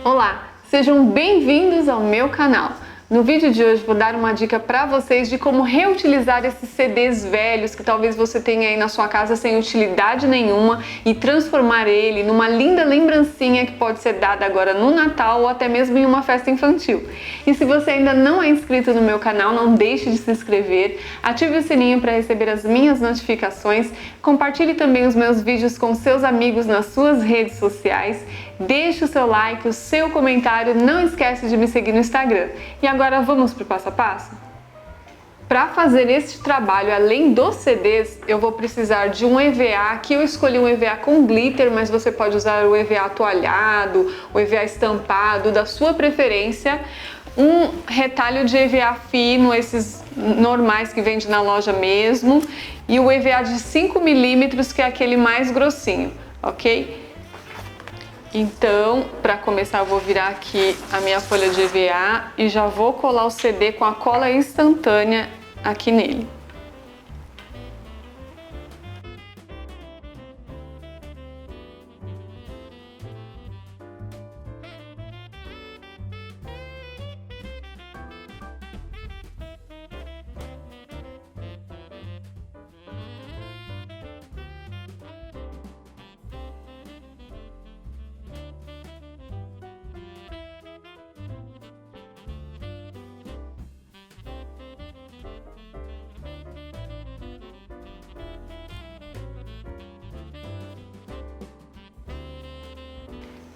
Olá, sejam bem-vindos ao meu canal. No vídeo de hoje vou dar uma dica para vocês de como reutilizar esses CDs velhos que talvez você tenha aí na sua casa sem utilidade nenhuma e transformar ele numa linda lembrancinha que pode ser dada agora no Natal ou até mesmo em uma festa infantil. E se você ainda não é inscrito no meu canal, não deixe de se inscrever, ative o sininho para receber as minhas notificações, compartilhe também os meus vídeos com seus amigos nas suas redes sociais, deixe o seu like, o seu comentário, não esquece de me seguir no Instagram. E agora vamos para o passo a passo? Para fazer este trabalho, além dos CDs, eu vou precisar de um EVA. Aqui eu escolhi um EVA com glitter, mas você pode usar o EVA toalhado, o EVA estampado, da sua preferência. Um retalho de EVA fino, esses normais que vende na loja mesmo. E o EVA de 5 milímetros, que é aquele mais grossinho, ok? Então, para começar, eu vou virar aqui a minha folha de EVA e já vou colar o CD com a cola instantânea aqui nele.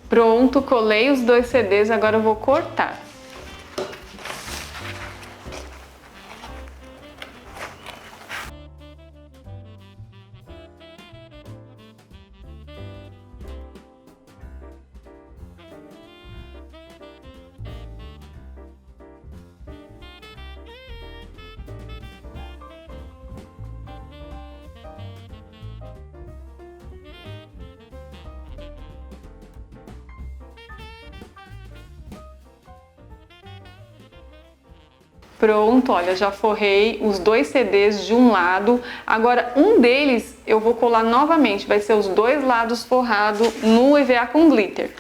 Pronto, colei os dois CDs, agora eu vou cortar. Pronto, olha, já forrei os dois CDs de um lado. Agora, um deles eu vou colar novamente, vai ser os dois lados forrado no EVA com glitter.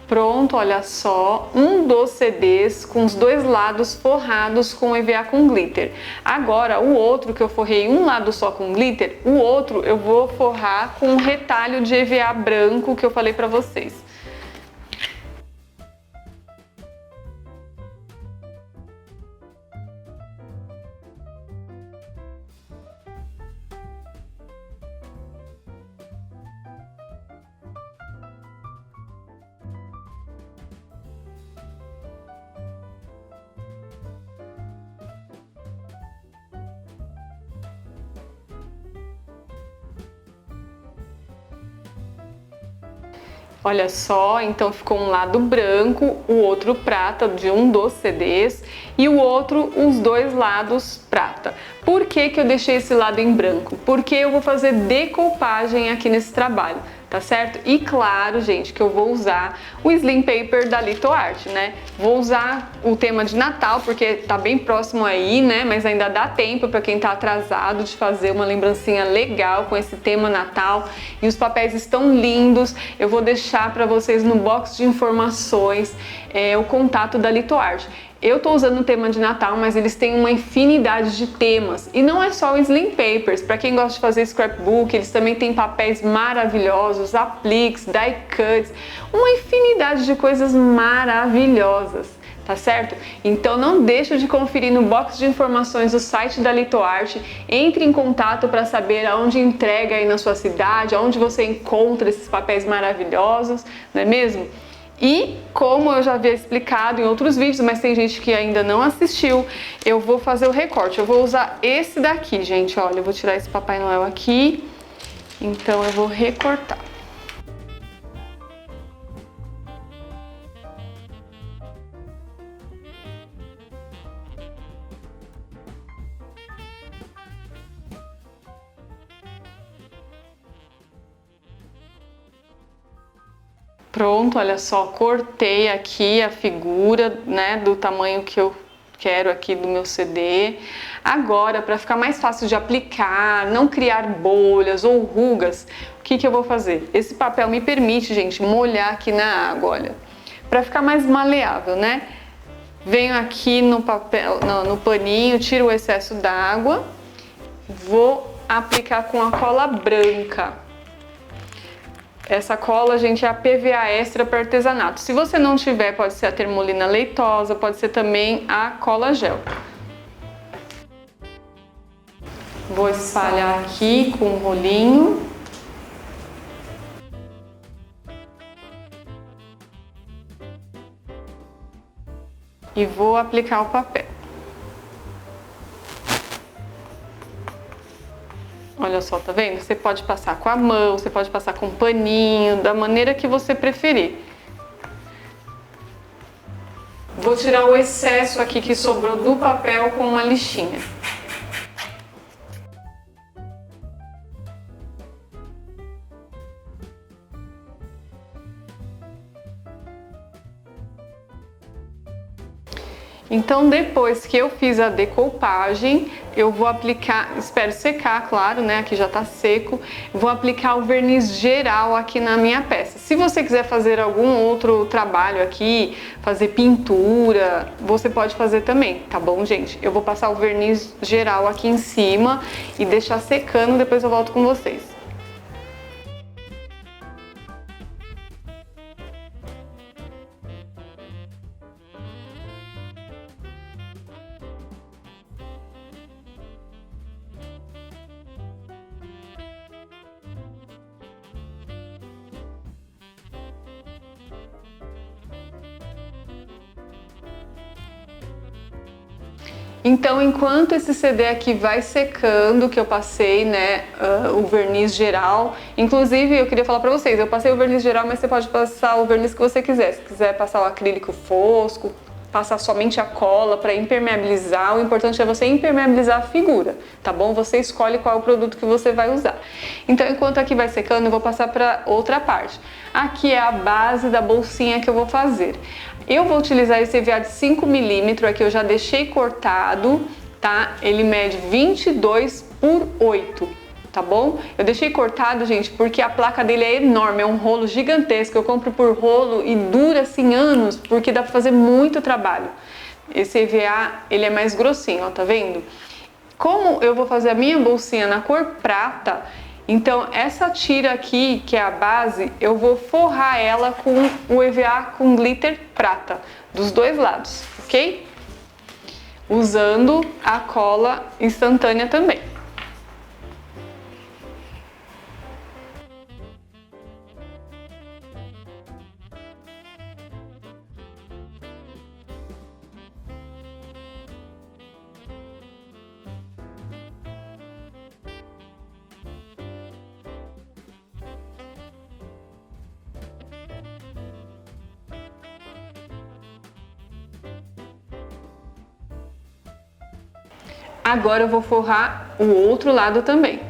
Pronto, olha só, um dos CDs com os dois lados forrados com EVA com glitter. Agora, o outro que eu forrei um lado só com glitter, o outro eu vou forrar com um retalho de EVA branco que eu falei pra vocês. Olha só, então ficou um lado branco, o outro prata de um dos CDs e o outro os dois lados prata. Por que que eu deixei esse lado em branco? Porque eu vou fazer decoupagem aqui nesse trabalho, tá certo? E claro, gente, que eu vou usar o Slim Paper da Little Art, né? Vou usar o tema de Natal, porque tá bem próximo aí, né? Mas ainda dá tempo para quem tá atrasado de fazer uma lembrancinha legal com esse tema Natal. E os papéis estão lindos. Eu vou deixar para vocês no box de informações o contato da Little Art. Eu tô usando o tema de Natal, mas eles têm uma infinidade de temas. E não é só o Slim Papers. Para quem gosta de fazer scrapbook, eles também têm papéis maravilhosos, apliques, die cuts, uma infinidade de coisas maravilhosas, tá certo? Então não deixe de conferir no box de informações do site da Little Art. Entre em contato para saber aonde entrega aí na sua cidade, aonde você encontra esses papéis maravilhosos, não é mesmo? E como eu já havia explicado em outros vídeos, mas tem gente que ainda não assistiu, eu vou fazer o recorte. Eu vou usar esse daqui, gente, olha, eu vou tirar esse Papai Noel aqui, então eu vou recortar. Pronto, olha só, cortei aqui a figura, né, do tamanho que eu quero aqui do meu CD. Agora, para ficar mais fácil de aplicar, não criar bolhas ou rugas, o que eu vou fazer? Esse papel me permite, gente, molhar aqui na água, olha, para ficar mais maleável, né? Venho aqui no papel, no paninho, tiro o excesso d'água, vou aplicar com a cola branca. Essa cola, gente, é a PVA Extra para artesanato. Se você não tiver, pode ser a termolina leitosa, pode ser também a cola gel. Vou espalhar aqui com um rolinho. E vou aplicar o papel. Olha só, tá vendo? Você pode passar com a mão, você pode passar com um paninho, da maneira que você preferir. Vou tirar o excesso aqui que sobrou do papel com uma lixinha. Então, depois que eu fiz a decoupagem, eu vou aplicar, espero secar, claro, né? Aqui já tá seco. Vou aplicar o verniz geral aqui na minha peça. Se você quiser fazer algum outro trabalho aqui, fazer pintura, você pode fazer também, tá bom, gente? Eu vou passar o verniz geral aqui em cima e deixar secando, depois eu volto com vocês. Então, enquanto esse CD aqui vai secando, que eu passei, né, o verniz geral, inclusive eu queria falar pra vocês, eu passei o verniz geral, mas você pode passar o verniz que você quiser. Se quiser passar o acrílico fosco, passar somente a cola para impermeabilizar, o importante é você impermeabilizar a figura, tá bom? Você escolhe qual é o produto que você vai usar. Então, enquanto aqui vai secando, eu vou passar para outra parte. Aqui é a base da bolsinha que eu vou fazer. Eu vou utilizar esse EVA de 5 milímetros, aqui eu já deixei cortado, tá? Ele mede 22 por 8, tá bom? Eu deixei cortado, gente, porque a placa dele é enorme, é um rolo gigantesco, eu compro por rolo e dura assim anos, porque dá pra fazer muito trabalho. Esse EVA, ele é mais grossinho, ó, tá vendo? Como eu vou fazer a minha bolsinha na cor prata, então essa tira aqui, que é a base, eu vou forrar ela com o EVA com glitter prata, dos dois lados, ok? Usando a cola instantânea também. Agora eu vou forrar o outro lado também.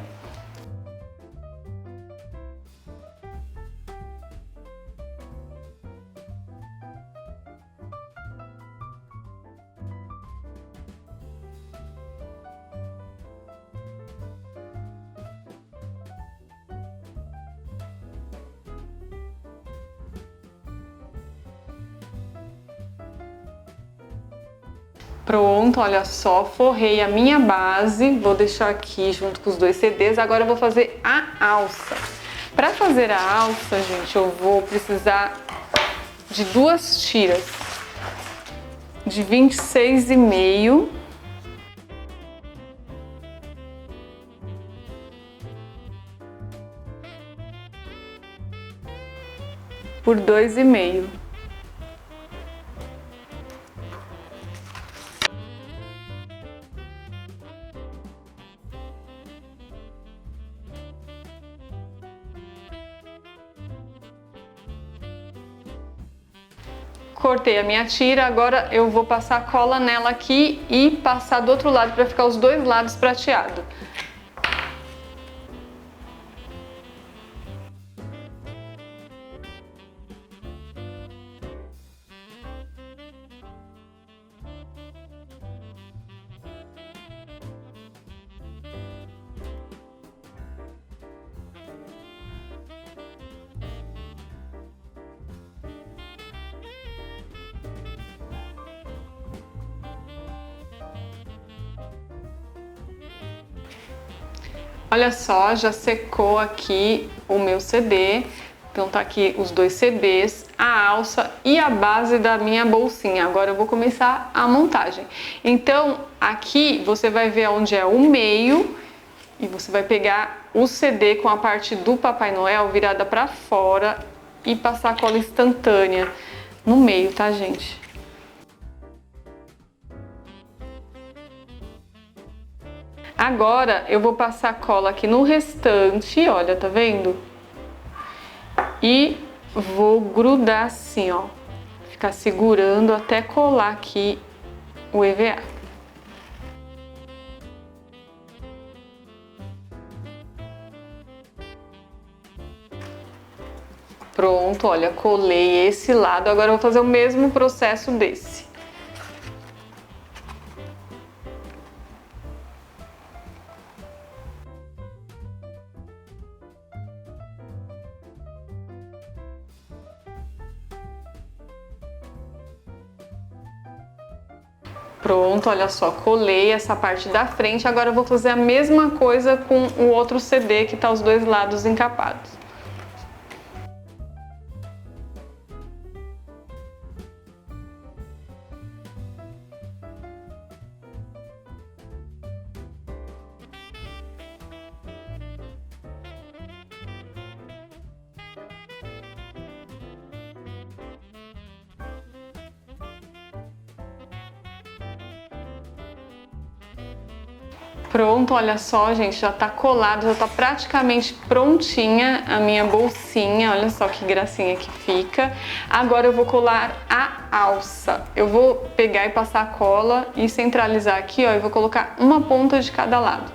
Pronto, olha só, forrei a minha base, vou deixar aqui junto com os dois CDs, agora eu vou fazer a alça. Para fazer a alça, gente, eu vou precisar de duas tiras de 26,5 por 2,5. Cortei a minha tira, agora eu vou passar cola nela aqui e passar do outro lado para ficar os dois lados prateados. Olha só, já secou aqui o meu CD. Então tá aqui os dois CDs, a alça e a base da minha bolsinha. Agora eu vou começar a montagem. Então aqui você vai ver onde é o meio e você vai pegar o CD com a parte do Papai Noel virada para fora e passar cola instantânea no meio, tá, gente? Agora eu vou passar cola aqui no restante, olha, tá vendo? E vou grudar assim, ó, ficar segurando até colar aqui o EVA. Pronto, olha, colei esse lado, agora eu vou fazer o mesmo processo desse. Pronto, olha só, colei essa parte da frente, agora eu vou fazer a mesma coisa com o outro CD que tá os dois lados encapados. Pronto, olha só, gente, já tá colado, já tá praticamente prontinha a minha bolsinha, olha só que gracinha que fica. Agora eu vou colar a alça. Eu vou pegar e passar a cola e centralizar aqui, ó, e vou colocar uma ponta de cada lado.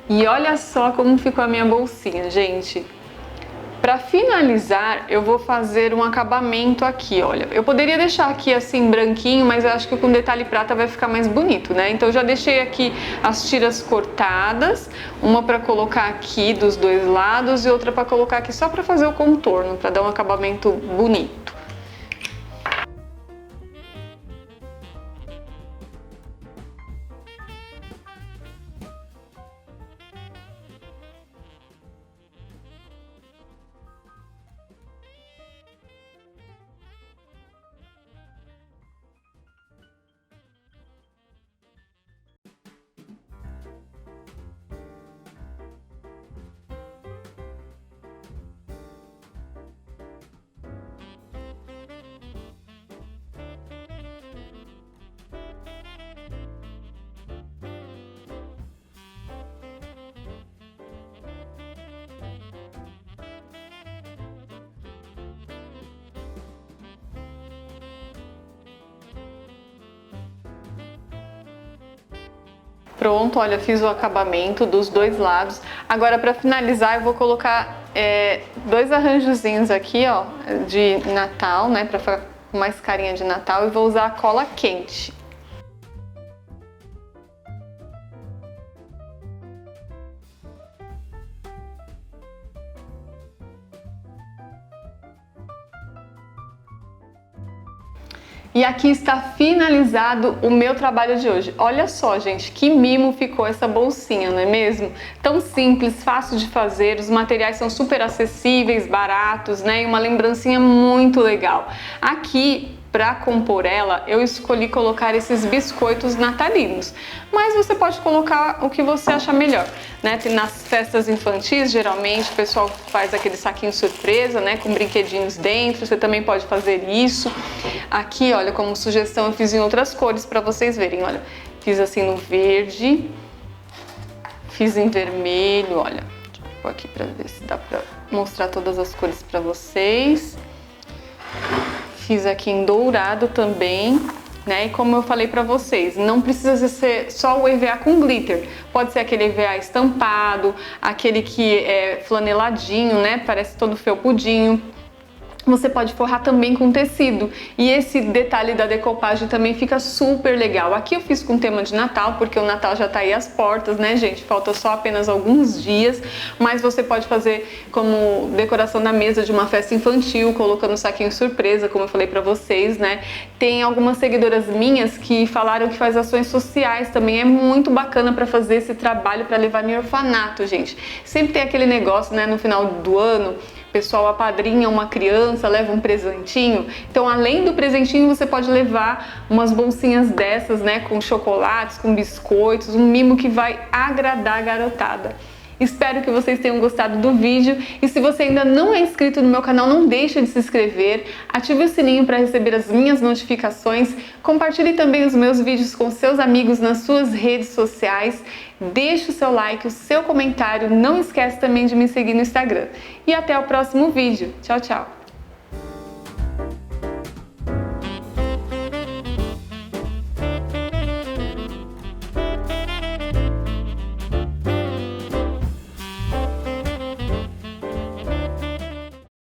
E olha só como ficou a minha bolsinha, gente. Para finalizar, eu vou fazer um acabamento aqui, olha. Eu poderia deixar aqui assim branquinho, mas eu acho que com detalhe prata vai ficar mais bonito, né? Então eu já deixei aqui as tiras cortadas, uma para colocar aqui dos dois lados e outra para colocar aqui só para fazer o contorno, para dar um acabamento bonito. Pronto, olha, fiz o acabamento dos dois lados. Agora, para finalizar, eu vou colocar dois arranjozinhos aqui, ó, de Natal, né, para ficar com mais carinha de Natal, e vou usar a cola quente. E aqui está finalizado o meu trabalho de hoje. Olha só, gente, que mimo ficou essa bolsinha, não é mesmo? Tão simples, fácil de fazer, os materiais são super acessíveis, baratos, né? E uma lembrancinha muito legal. Aqui, para compor ela, eu escolhi colocar esses biscoitos natalinos, mas você pode colocar o que você achar melhor, né? Nas festas infantis, geralmente, o pessoal faz aquele saquinho surpresa, né? Com brinquedinhos dentro, você também pode fazer isso. Aqui, olha, como sugestão, eu fiz em outras cores para vocês verem, olha. Fiz assim no verde, fiz em vermelho, olha. Deixa eu pôr aqui para ver se dá para mostrar todas as cores para vocês. Fiz aqui em dourado também, né? E como eu falei pra vocês, não precisa ser só o EVA com glitter. Pode ser aquele EVA estampado, aquele que é flaneladinho, né? Parece todo felpudinho. você pode forrar também com tecido, e esse detalhe da decopagem também fica super legal. Aqui eu fiz com tema de Natal, porque o Natal já tá aí às portas, né, gente? Falta só apenas alguns dias, mas você pode fazer como decoração da mesa de uma festa infantil, colocando um saquinho surpresa, como eu falei pra vocês, né? Tem algumas seguidoras minhas que falaram que faz ações sociais também, é muito bacana pra fazer esse trabalho, pra levar em orfanato, gente. Sempre tem aquele negócio, né, no final do ano, o pessoal apadrinha uma criança, leva um presentinho. Então, além do presentinho, você pode levar umas bolsinhas dessas, né, com chocolates, com biscoitos, um mimo que vai agradar a garotada. Espero que vocês tenham gostado do vídeo, e se você ainda não é inscrito no meu canal, não deixe de se inscrever, ative o sininho para receber as minhas notificações, compartilhe também os meus vídeos com seus amigos nas suas redes sociais, deixe o seu like, o seu comentário, não esquece também de me seguir no Instagram. E até o próximo vídeo. Tchau, tchau!